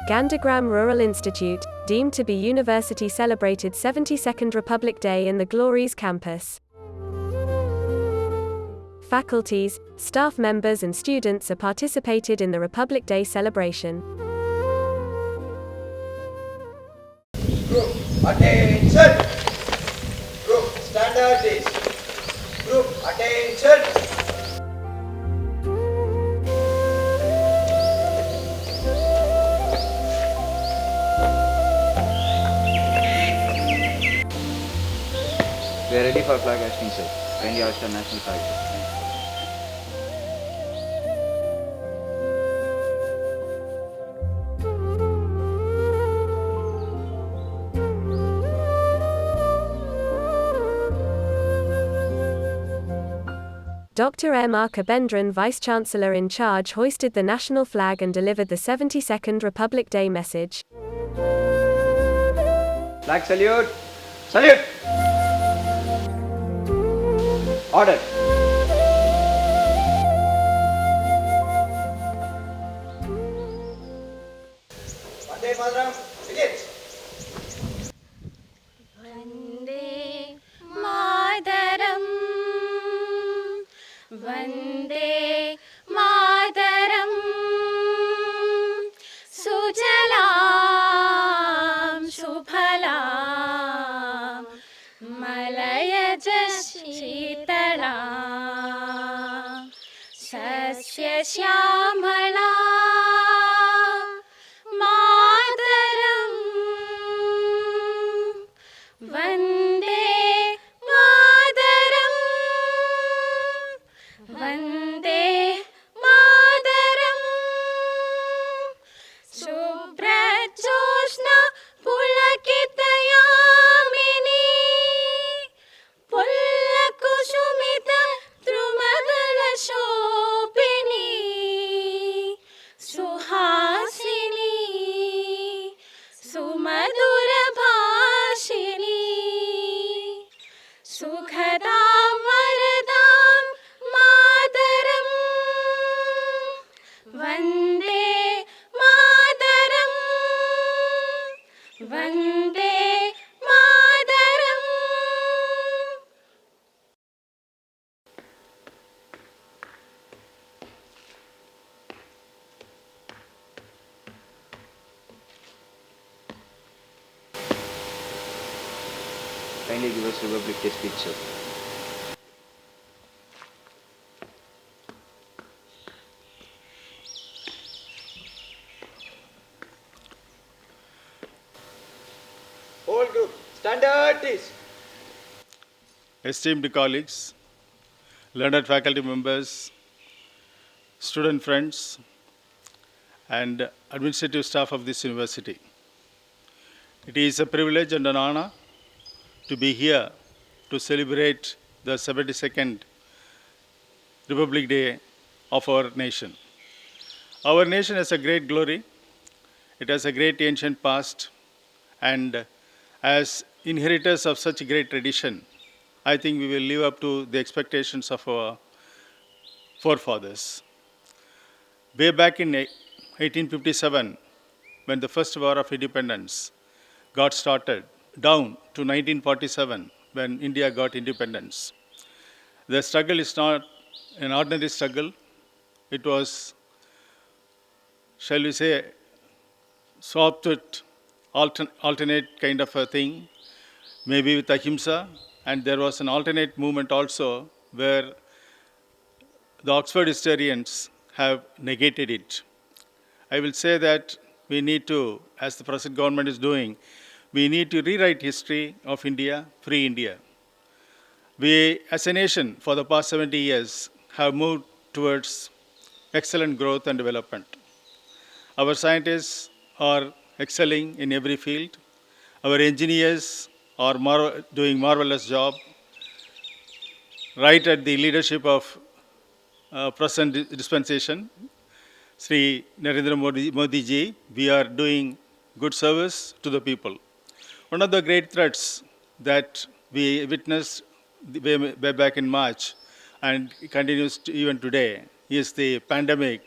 Gandagram Rural Institute, deemed to be university, celebrated 72nd Republic Day in the Glories campus. Faculties, staff members and students are participated in the Republic Day celebration. Group, attention! Group, standard is. Group, attention! We are ready for flag hosting, sir. Kindly hoist the national flag. Dr. M. R. Kabendran, Vice-Chancellor in charge, hoisted the national flag and delivered the 72nd Republic Day message. Flag salute! Salute! Order! Vande Mataram, begin. Vande Mataram, Vande Mataram, Sujalam Shubhalam, Malayaj Shitalam, Sasya Shyamala. Vande Mataram, Vande Mataram, Shubhra Jyotsna Pulakitayamini, Pullakushumita Drumagala Shopini, Suhasini, Sumadura Bhashini, Sukhadam Varadam Mataram, Vande Mataram, Vande Mataram. Kindly give us Republic Day speech, sir. Whole group, standard is. Esteemed colleagues, learned faculty members, student friends, and administrative staff of this university. It is a privilege and an honor to be here to celebrate the 72nd Republic Day of our nation. Our nation has a great glory, it has a great ancient past, and as inheritors of such great tradition, I think we will live up to the expectations of our forefathers. Way back in 1857, when the first war of independence got started, down to 1947, when India got independence. The struggle is not an ordinary struggle. It was, shall we say, soft, alternate kind of a thing, maybe with ahimsa, and there was an alternate movement also where the Oxford historians have negated it. I will say that we need to, as the present government is doing, we need to rewrite history of India, free India. We, as a nation, for the past 70 years, have moved towards excellent growth and development. Our scientists are excelling in every field. Our engineers are doing marvelous job. Right at the leadership of present dispensation, Sri Narendra Modi ji, we are doing good service to the people. One of the great threats that we witnessed way back in March and continues even today is the pandemic,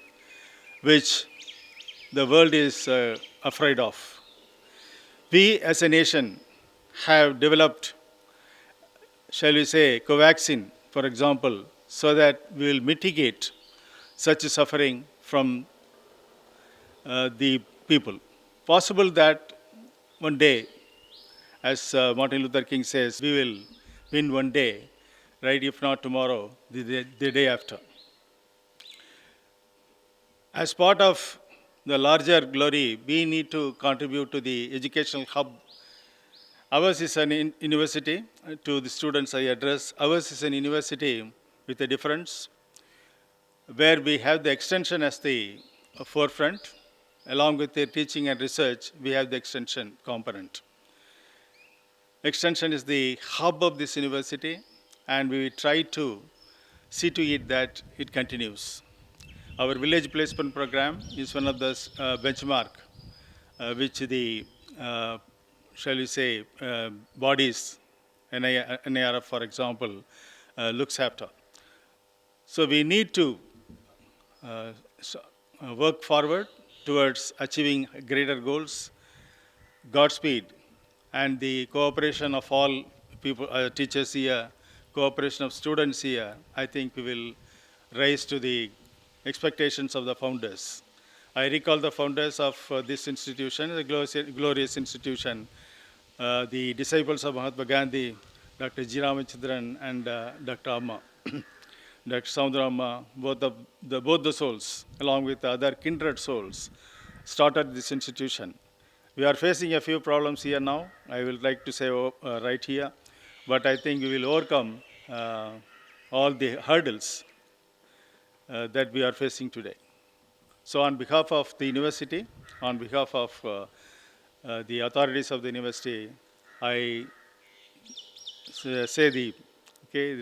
which the world is afraid of. We as a nation have developed, shall we say, Covaxin, for example, so that we will mitigate such suffering from the people. Possible that one day, as Martin Luther King says, we will win one day, right? If not tomorrow, the day after. As part of the larger glory, we need to contribute to the educational hub. Ours is an university. To the students I address, ours is an university with a difference, where we have the extension as the forefront. Along with the teaching and research, we have the extension component. Extension is the hub of this university, and we try to see to it that it continues. Our village placement program is one of the benchmark which the, shall we say, bodies, NIRF for example, looks after. So we need to work forward towards achieving greater goals. Godspeed, and the cooperation of all people, teachers here, cooperation of students here, I think we will rise to the expectations of the founders. I recall the founders of this institution, the glorious institution, the disciples of Mahatma Gandhi, Dr. G. Ramachandran and Dr. Amma. Dr. Soundra Amma, both the souls, along with other kindred souls, started this institution. We are facing a few problems here now, I will like to say right here, but I think we will overcome all the hurdles that we are facing today. So on behalf of the university, on behalf of the authorities of the university, I say the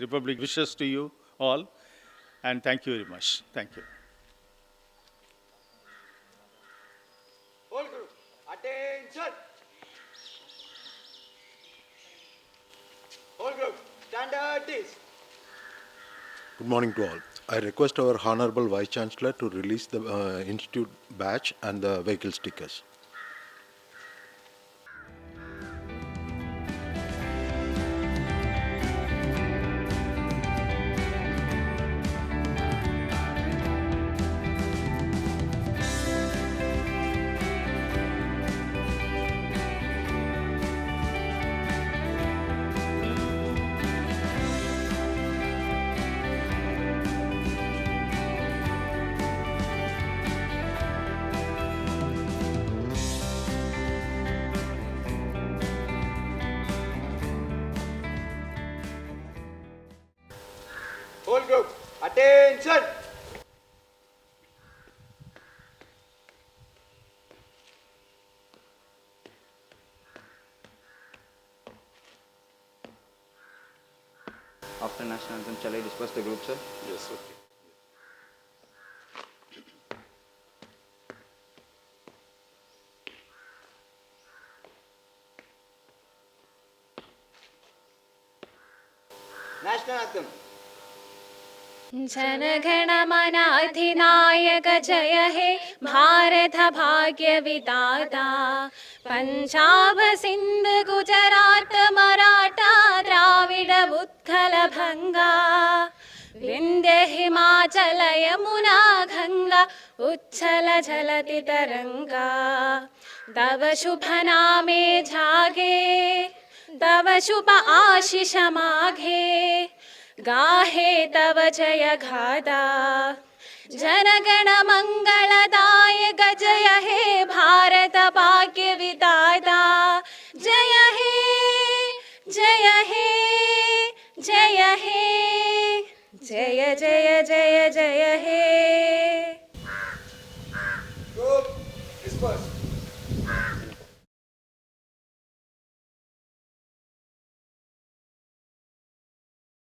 Republic wishes to you all, and thank you very much. Thank you. All group, attention. All group, stand at ease. Good morning to all. I request our Honorable Vice Chancellor to release the Institute badge and the vehicle stickers. All group, attention. After national anthem, shall I disperse the group, sir? Yes, okay. National anthem. Jana Gana Mana अधिनायक जय हे भारत भाग्य विधाता पंजाब सिंध गुजरात मराठा द्राविड उत्कल भंगा विंध्य हिमाचल यमुना गंगा उच्छल जलति तरंगा तव शुभ नामे जागे तव शुभ आशीष माघे गाहे तव जय गाथा जनगण मंगलदायक जय हे भारत भाग्य विधाता जय हे जय हे जय हे जय जय जय